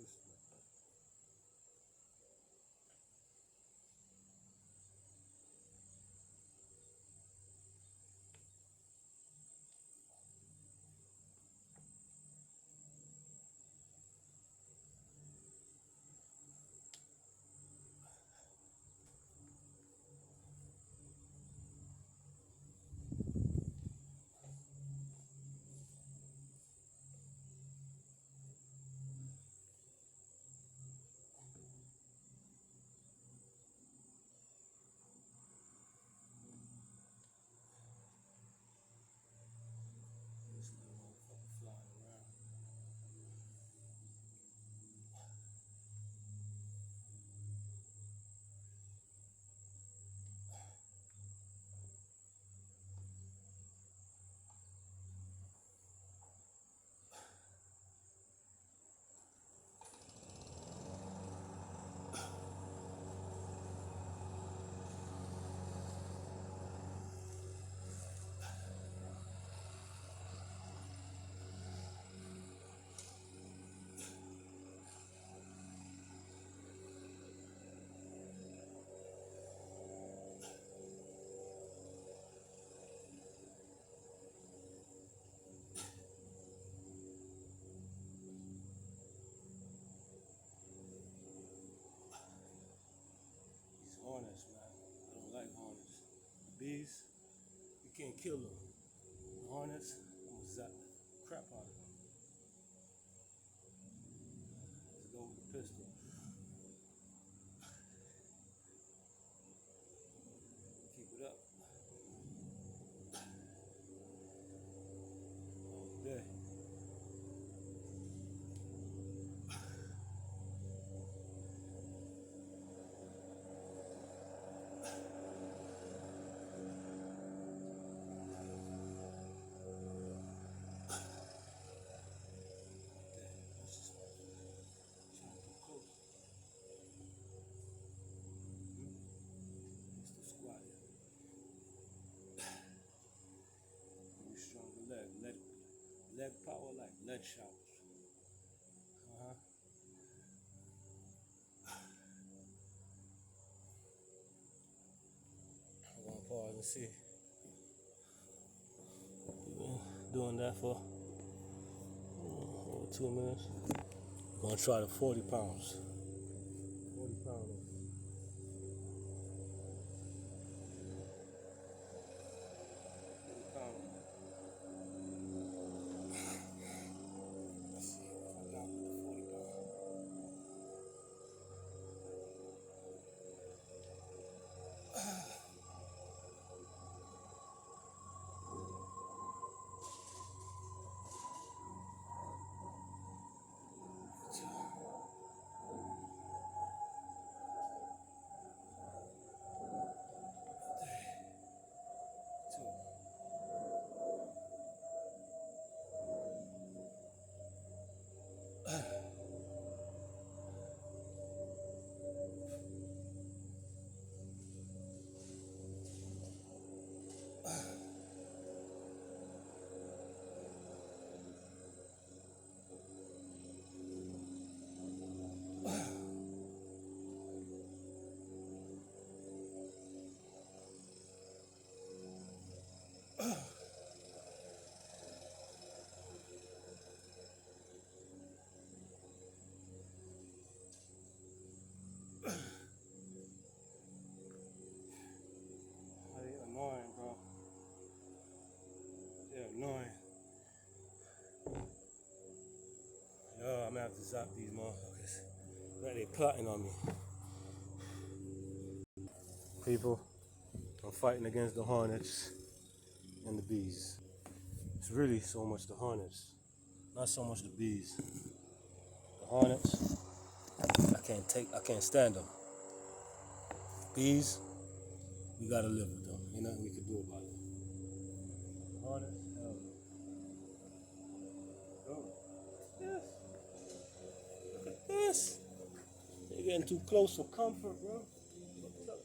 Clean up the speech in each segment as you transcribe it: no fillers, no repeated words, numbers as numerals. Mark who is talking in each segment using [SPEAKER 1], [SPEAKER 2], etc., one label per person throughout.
[SPEAKER 1] pistol. This little motherfucker flying around. These hornets, man. I don't like hornets. The bees, you can't kill them. The hornets, I'm gonna zap the crap out of them. Let's go with the pistol. Keep it up. All day. That's just trying to get close. It's the squat. Maybe stronger leg power like leg showers. Uh-huh. I'm gonna pause and see. Doing that for over 2 minutes. I'm gonna try the 40 pounds. 40 pounds. 40 pounds. Let's see if I got the 40 pounds. They're annoying, bro. They're annoying. Yo, I'm gonna have to zap these motherfuckers. Like they plotting on me. People, I'm fighting against the hornets and the bees. It's really so much the hornets, not so much the bees. The hornets, I can't stand them. Bees, we gotta live with them. Ain't nothing we can do about it. The hornets, hell no. Oh, yes. Look at this. They're getting too close for comfort, bro. What's up?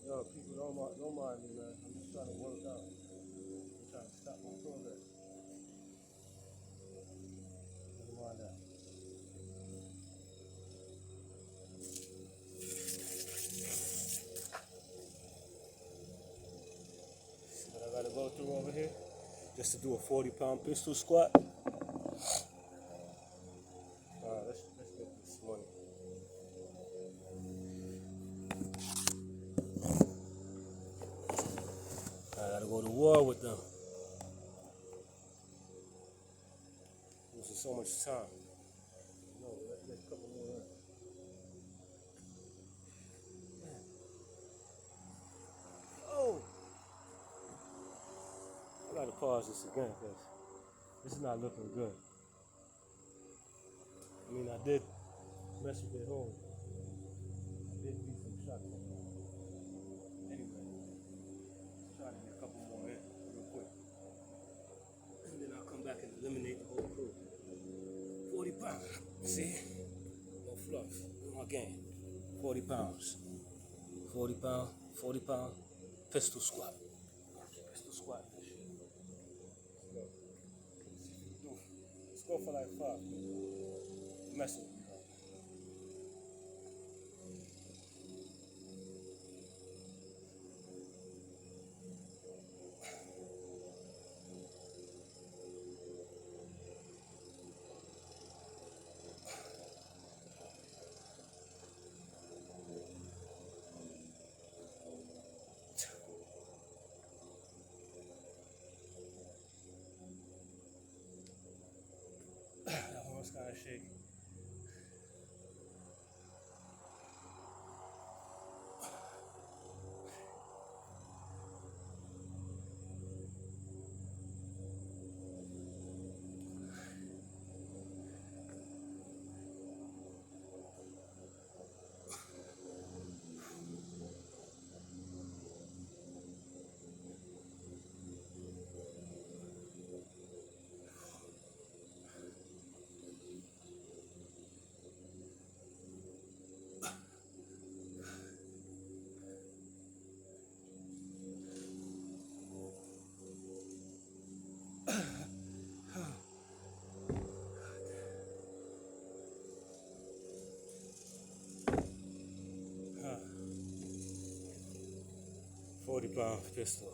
[SPEAKER 1] Yo, people don't mind me, man. I'm just trying to work out. I'm trying to stop my progress. Never mind that. See what I gotta go through over here? Just to do a 40-pound pistol squat. Alright, let's get this money. I gotta go to war with them. Losing so much time. No, let's get a couple more in. Oh! I gotta pause this again because this is not looking good. I mean, I did mess with it home. I did beat some shots. Anyway, let's try to get a couple more in real quick. And then I'll come back and eliminate the whole crew. 40 pounds. See? No fluff. My game. 40 pounds. 40 pound, 40 pound pistol squat. Pistol squat. Let's go for like 5. Messing with me. That horse kind of shaky. Huh. 40 pound pistol.